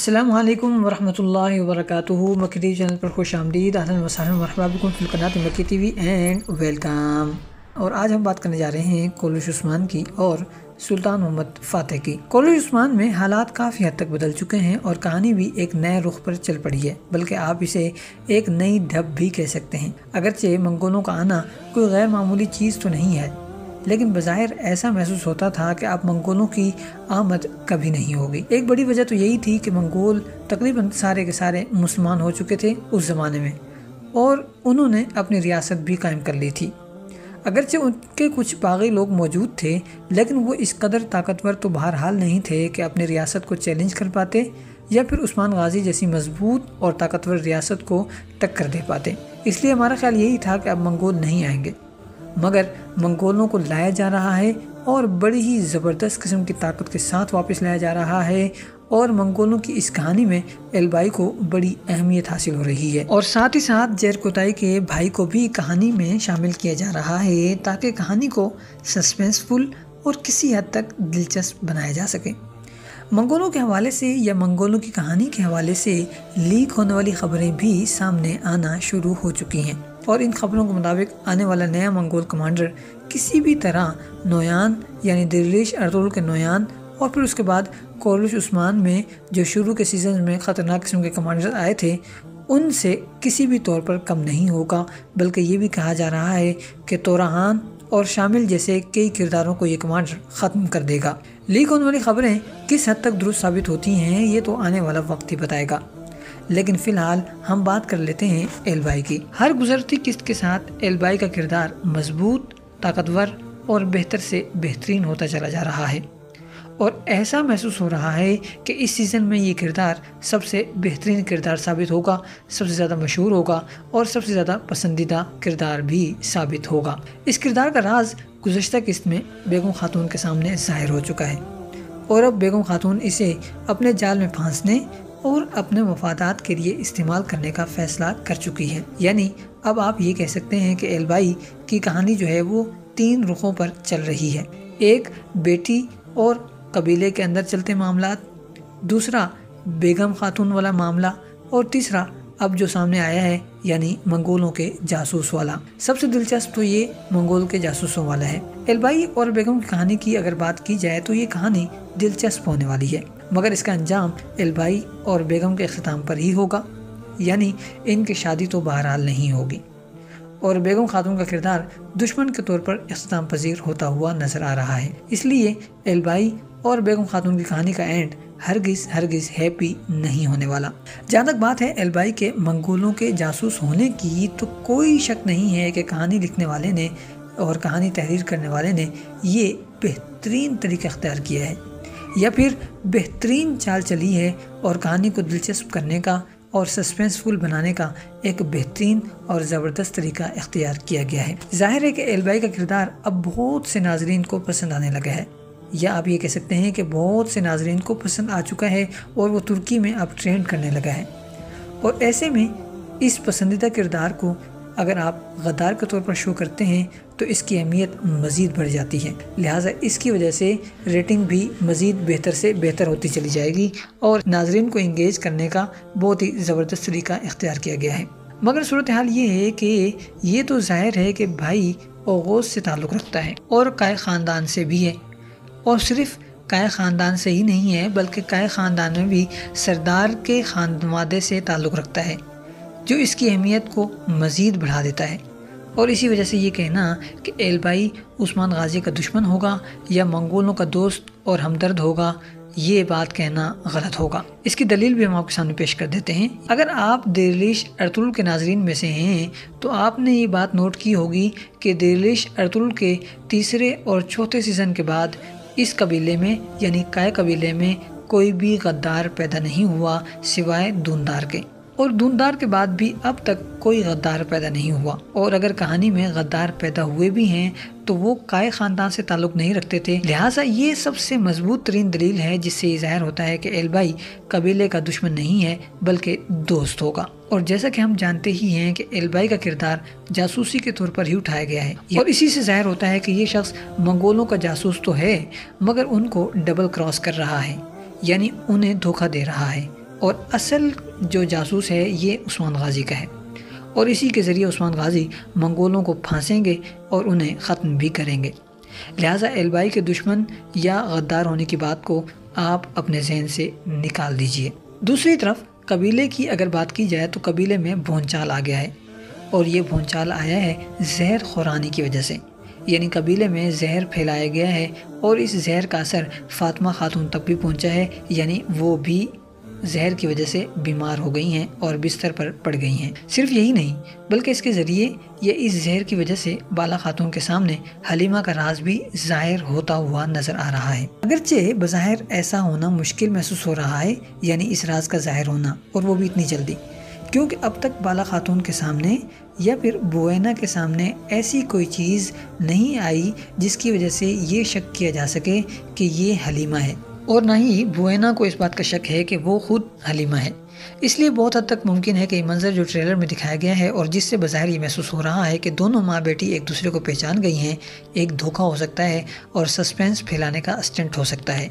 السلام علیکم ورحمۃ اللہ وبرکاتہ۔ مکی ٹی وی چینل پر خوش آمدید، اہلا وسہلا مرحبا بکم فی القناۃ مکی ٹی وی اینڈ ویلکم۔ اور آج ہم بات کرنے جا رہے ہیں کولش عثمان کی اور سلطان محمد فاتح کی۔ کولش عثمان میں حالات کافی حد تک بدل چکے ہیں اور کہانی بھی ایک نئے رخ پر چل پڑی ہے، بلکہ آپ اسے ایک نئی ڈھب بھی کہہ سکتے ہیں۔ اگرچہ منگولوں کا آنا کوئی غیر معمولی چیز تو نہیں ہے، لیکن بظاہر ایسا محسوس ہوتا تھا کہ اب منگولوں کی آمد کبھی نہیں ہوگی۔ ایک بڑی وجہ تو یہی تھی کہ منگول تقریباً سارے کے سارے مسلمان ہو چکے تھے اس زمانے میں، اور انہوں نے اپنی ریاست بھی قائم کر لی تھی۔ اگرچہ ان کے کچھ باغی لوگ موجود تھے، لیکن وہ اس قدر طاقتور تو بہرحال نہیں تھے کہ اپنی ریاست کو چیلنج کر پاتے یا پھر عثمان غازی جیسی مضبوط اور طاقتور ریاست کو ٹکر دے پاتے۔ اس لیے ہمارا خیال یہی تھا کہ اب منگول نہیں آئیں گے، مگر منگولوں کو لایا جا رہا ہے اور بڑی ہی زبردست قسم کی طاقت کے ساتھ واپس لایا جا رہا ہے، اور منگولوں کی اس کہانی میں البائی کو بڑی اہمیت حاصل ہو رہی ہے، اور ساتھ ہی ساتھ جیرکوتائی کے بھائی کو بھی کہانی میں شامل کیا جا رہا ہے تاکہ کہانی کو سسپینسفل اور کسی حد تک دلچسپ بنایا جا سکے۔ منگولوں کے حوالے سے یا منگولوں کی کہانی کے حوالے سے لیک ہونے والی خبریں بھی سامنے آنا شروع ہو چکی ہیں، اور ان خبروں کے مطابق آنے والا نیا منگول کمانڈر کسی بھی طرح نویان یعنی دریلیش ارطغرل کے نویان اور پھر اس کے بعد کولش عثمان میں جو شروع کے سیزن میں خطرناک قسم کے کمانڈر آئے تھے ان سے کسی بھی طور پر کم نہیں ہوگا، بلکہ یہ بھی کہا جا رہا ہے کہ توراہان اور شامل جیسے کئی کرداروں کو یہ کمانڈر ختم کر دے گا۔ لیک ہونے والی خبریں کس حد تک درست ثابت ہوتی ہیں یہ تو آنے والا وقت ہی بتائے گا، لیکن فی الحال ہم بات کر لیتے ہیں البائی کی۔ ہر گزرتی قسط کے ساتھ البائی کا کردار مضبوط، طاقتور اور بہتر سے بہترین ہوتا چلا جا رہا ہے، اور ایسا محسوس ہو رہا ہے کہ اس سیزن میں یہ کردار سب سے بہترین کردار ثابت ہوگا، سب سے زیادہ مشہور ہوگا اور سب سے زیادہ پسندیدہ کردار بھی ثابت ہوگا۔ اس کردار کا راز گزشتہ قسط میں بیگم خاتون کے سامنے ظاہر ہو چکا ہے، اور اب بیگم خاتون اسے اپنے جال میں پھانسنے اور اپنے مفادات کے لیے استعمال کرنے کا فیصلہ کر چکی ہے۔ یعنی اب آپ یہ کہہ سکتے ہیں کہ البائی کی کہانی جو ہے وہ 3 رخوں پر چل رہی ہے۔ ایک بیٹی اور قبیلے کے اندر چلتے معاملات، دوسرا بیگم خاتون والا معاملہ، اور تیسرا اب جو سامنے آیا ہے یعنی منگولوں کے جاسوس والا۔ سب سے دلچسپ تو یہ منگول کے جاسوسوں والا ہے۔ البائی اور بیگم کی کہانی کی اگر بات کی جائے تو یہ کہانی دلچسپ ہونے والی ہے، مگر اس کا انجام البائی اور بیگم کے اختتام پر ہی ہوگا، یعنی ان کی شادی تو بہرحال نہیں ہوگی، اور بیگم خاتون کا کردار دشمن کے طور پر اختتام پذیر ہوتا ہوا نظر آ رہا ہے۔ اس لیے البائی اور بیگم خاتون کی کہانی کا اینڈ ہرگز ہیپی نہیں ہونے والا۔ جہاں تک بات ہے البائی کے منگولوں کے جاسوس ہونے کی، تو کوئی شک نہیں ہے کہ کہانی لکھنے والے نے اور کہانی تحریر کرنے والے نے یہ بہترین طریقہ اختیار کیا ہے، یا پھر بہترین چال چلی ہے، اور کہانی کو دلچسپ کرنے کا اور سسپینسفل بنانے کا ایک بہترین اور زبردست طریقہ اختیار کیا گیا ہے۔ ظاہر ہے کہ البائی کا کردار اب بہت سے ناظرین کو پسند آنے لگا ہے، یا آپ یہ کہہ سکتے ہیں کہ بہت سے ناظرین کو پسند آ چکا ہے، اور وہ ترکی میں اب ٹرینڈ کرنے لگا ہے، اور ایسے میں اس پسندیدہ کردار کو اگر آپ غدار کے طور پر شو کرتے ہیں تو اس کی اہمیت مزید بڑھ جاتی ہے، لہٰذا اس کی وجہ سے ریٹنگ بھی مزید بہتر سے بہتر ہوتی چلی جائے گی، اور ناظرین کو انگیج کرنے کا بہت ہی زبردست طریقہ اختیار کیا گیا ہے۔ مگر صورتحال یہ ہے کہ یہ تو ظاہر ہے کہ بھائی اوغوز سے تعلق رکھتا ہے اور قائے خاندان سے بھی ہے، اور صرف قائے خاندان سے ہی نہیں ہے بلکہ قائے خاندان میں بھی سردار کے خاندوادے سے تعلق رکھتا ہے، جو اس کی اہمیت کو مزید بڑھا دیتا ہے، اور اسی وجہ سے یہ کہنا کہ البائی عثمان غازی کا دشمن ہوگا یا منگولوں کا دوست اور ہمدرد ہوگا، یہ بات کہنا غلط ہوگا۔ اس کی دلیل بھی ہم آپ کے سامنے پیش کر دیتے ہیں۔ اگر آپ دریلیش ارطغرل کے ناظرین میں سے ہیں تو آپ نے یہ بات نوٹ کی ہوگی کہ دریلیش ارطغرل کے تیسرے اور چوتھے سیزن کے بعد اس قبیلے میں یعنی قائے قبیلے میں کوئی بھی غدار پیدا نہیں ہوا سوائے دوندار کے، اور دوندار کے بعد بھی اب تک کوئی غدار پیدا نہیں ہوا، اور اگر کہانی میں غدار پیدا ہوئے بھی ہیں تو وہ قائے خاندان سے تعلق نہیں رکھتے تھے، لہٰذا یہ سب سے مضبوط ترین دلیل ہے جس سے یہ ظاہر ہوتا ہے کہ البائی قبیلے کا دشمن نہیں ہے بلکہ دوست ہوگا۔ اور جیسا کہ ہم جانتے ہی ہیں کہ البائی کا کردار جاسوسی کے طور پر ہی اٹھایا گیا ہے، اور اسی سے ظاہر ہوتا ہے کہ یہ شخص منگولوں کا جاسوس تو ہے مگر ان کو ڈبل کراس کر رہا ہے، یعنی انہیں دھوکہ دے رہا ہے، اور اصل جو جاسوس ہے یہ عثمان غازی کا ہے، اور اسی کے ذریعے عثمان غازی منگولوں کو پھانسیں گے اور انہیں ختم بھی کریں گے۔ لہٰذا البائی کے دشمن یا غدار ہونے کی بات کو آپ اپنے ذہن سے نکال دیجئے۔ دوسری طرف قبیلے کی اگر بات کی جائے تو قبیلے میں بھونچال آ گیا ہے، اور یہ بھونچال آیا ہے زہر خورانی کی وجہ سے، یعنی قبیلے میں زہر پھیلایا گیا ہے اور اس زہر کا اثر فاطمہ خاتون تک بھی پہنچا ہے، یعنی وہ بھی زہر کی وجہ سے بیمار ہو گئی ہیں اور بستر پر پڑ گئی ہیں۔ صرف یہی نہیں بلکہ اس کے ذریعے یا اس زہر کی وجہ سے بالا خاتون کے سامنے حلیمہ کا راز بھی ظاہر ہوتا ہوا نظر آ رہا ہے، اگرچہ بظاہر ایسا ہونا مشکل محسوس ہو رہا ہے، یعنی اس راز کا ظاہر ہونا، اور وہ بھی اتنی جلدی، کیونکہ اب تک بالا خاتون کے سامنے یا پھر بوینا کے سامنے ایسی کوئی چیز نہیں آئی جس کی وجہ سے یہ شک کیا جا سکے کہ یہ حلیمہ ہے، اور نہ ہی بوینا کو اس بات کا شک ہے کہ وہ خود حلیمہ ہے۔ اس لیے بہت حد تک ممکن ہے کہ یہ منظر جو ٹریلر میں دکھایا گیا ہے اور جس سے بظاہر یہ محسوس ہو رہا ہے کہ دونوں ماں بیٹی ایک دوسرے کو پہچان گئی ہیں، ایک دھوکہ ہو سکتا ہے اور سسپینس پھیلانے کا اسٹنٹ ہو سکتا ہے۔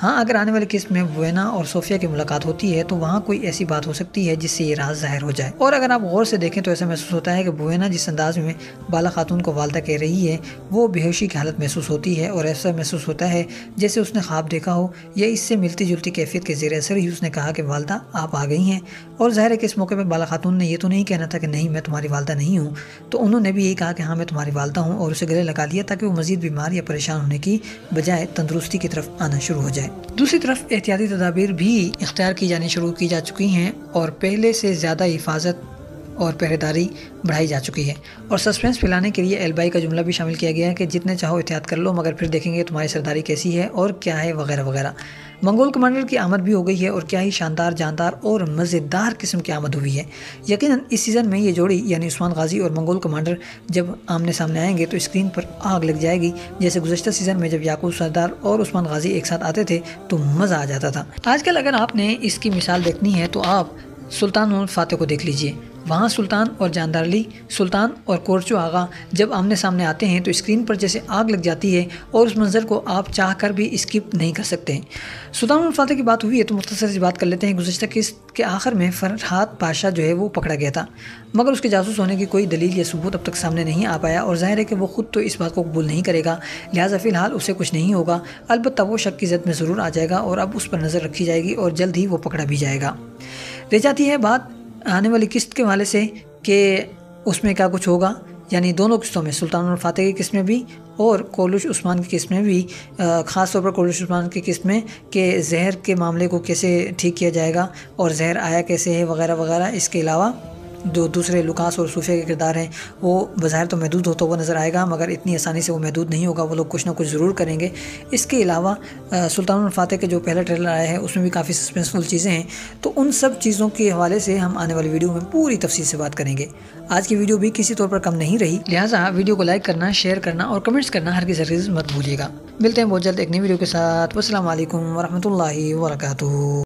ہاں، اگر آنے والے قسط میں بوینا اور صوفیہ کی ملاقات ہوتی ہے تو وہاں کوئی ایسی بات ہو سکتی ہے جس سے یہ راز ظاہر ہو جائے، اور اگر آپ غور سے دیکھیں تو ایسا محسوس ہوتا ہے کہ بوینا جس انداز میں بالا خاتون کو والدہ کہہ رہی ہے وہ بے ہوشی کی حالت محسوس ہوتی ہے، اور ایسا محسوس ہوتا ہے جیسے اس نے خواب دیکھا ہو، یا اس سے ملتی جلتی کیفیت کے زیر اثر ہی اس نے کہا کہ والدہ آپ آ گئی ہیں۔ اور ظاہر ہے کہ اس موقع پہ بالا خاتون نے یہ تو نہیں کہنا تھا کہ نہیں میں تمہاری والدہ نہیں ہوں، تو انہوں نے بھی یہی کہا کہ ہاں میں تمہاری والدہ ہوں، اور اسے گلے لگا لیا تاکہ وہ مزید بیمار یا پریشان ہونے کی بجائے تندرستی کی طرف آنا شروع ہو جائے۔ دوسری طرف احتیاطی تدابیر بھی اختیار کی جانی شروع کی جا چکی ہیں، اور پہلے سے زیادہ حفاظت اور پہرے داری بڑھائی جا چکی ہے، اور سسپینس پھیلانے کے لیے البائی کا جملہ بھی شامل کیا گیا ہے کہ جتنے چاہو احتیاط کر لو مگر پھر دیکھیں گے تمہاری سرداری کیسی ہے اور کیا ہے وغیرہ وغیرہ۔ منگول کمانڈر کی آمد بھی ہو گئی ہے، اور کیا ہی شاندار، جاندار اور مزیدار قسم کی آمد ہوئی ہے۔ یقیناً اس سیزن میں یہ جوڑی یعنی عثمان غازی اور منگول کمانڈر جب آمنے سامنے آئیں گے تو اسکرین پر آگ لگ جائے گی، جیسے گزشتہ سیزن میں جب یعقوب سردار اور عثمان غازی ایک ساتھ آتے تھے تو مزہ آ جاتا تھا۔ آج کل اگر آپ نے اس کی مثال دیکھنی ہے تو آپ سلطان اور فاتح کو دیکھ لیجئے۔ وہاں سلطان اور جاندار علی، سلطان اور کورچو آغا جب آمنے سامنے آتے ہیں تو اسکرین پر جیسے آگ لگ جاتی ہے، اور اس منظر کو آپ چاہ کر بھی اسکپ نہیں کر سکتے ہیں۔ سلطان اور فاتح کی بات ہوئی ہے تو مختصر سی بات کر لیتے ہیں۔ گزشتہ قسط کے آخر میں فرحات پاشا جو ہے وہ پکڑا گیا تھا، مگر اس کے جاسوس ہونے کی کوئی دلیل یا ثبوت اب تک سامنے نہیں آ پایا، اور ظاہر ہے کہ وہ خود تو اس بات کو قبول نہیں کرے گا، لہٰذا فی الحال اسے کچھ نہیں ہوگا، البتہ وہ شک کی زد میں ضرور آ جائے گا، اور اب اس پر نظر رکھی جائے گی اور جلد ہی وہ پکڑا بھی جائے گا۔ رہ جاتی ہے بات آنے والی قسط کے حوالے سے کہ اس میں کیا کچھ ہوگا، یعنی دونوں قسطوں میں سلطان اور فاتح کی قسط میں بھی اور کولش عثمان کی قسط میں بھی، خاص طور پر کولش عثمان کی قسط میں کہ زہر کے معاملے کو کیسے ٹھیک کیا جائے گا اور زہر آیا کیسے ہے وغیرہ وغیرہ۔ اس کے علاوہ جو دوسرے لوکاس اور صوفیہ کے کردار ہیں وہ بظاہر تو محدود ہوتا ہوا نظر آئے گا، مگر اتنی آسانی سے وہ محدود نہیں ہوگا، وہ لوگ کچھ نہ کچھ ضرور کریں گے۔ اس کے علاوہ سلطان اور فاتح کے جو پہلا ٹریلر آیا ہے اس میں بھی کافی سسپینسفل چیزیں ہیں، تو ان سب چیزوں کے حوالے سے ہم آنے والی ویڈیو میں پوری تفصیل سے بات کریں گے۔ آج کی ویڈیو بھی کسی طور پر کم نہیں رہی، لہٰذا ویڈیو کو لائک کرنا، شیئر کرنا اور کمنٹس کرنا ہرگز مت بھولیے گا۔ ملتے ہیں بہت جلد ایک نئی ویڈیو کے ساتھ۔ والسلام علیکم ورحمۃ اللہ وبرکاتہ۔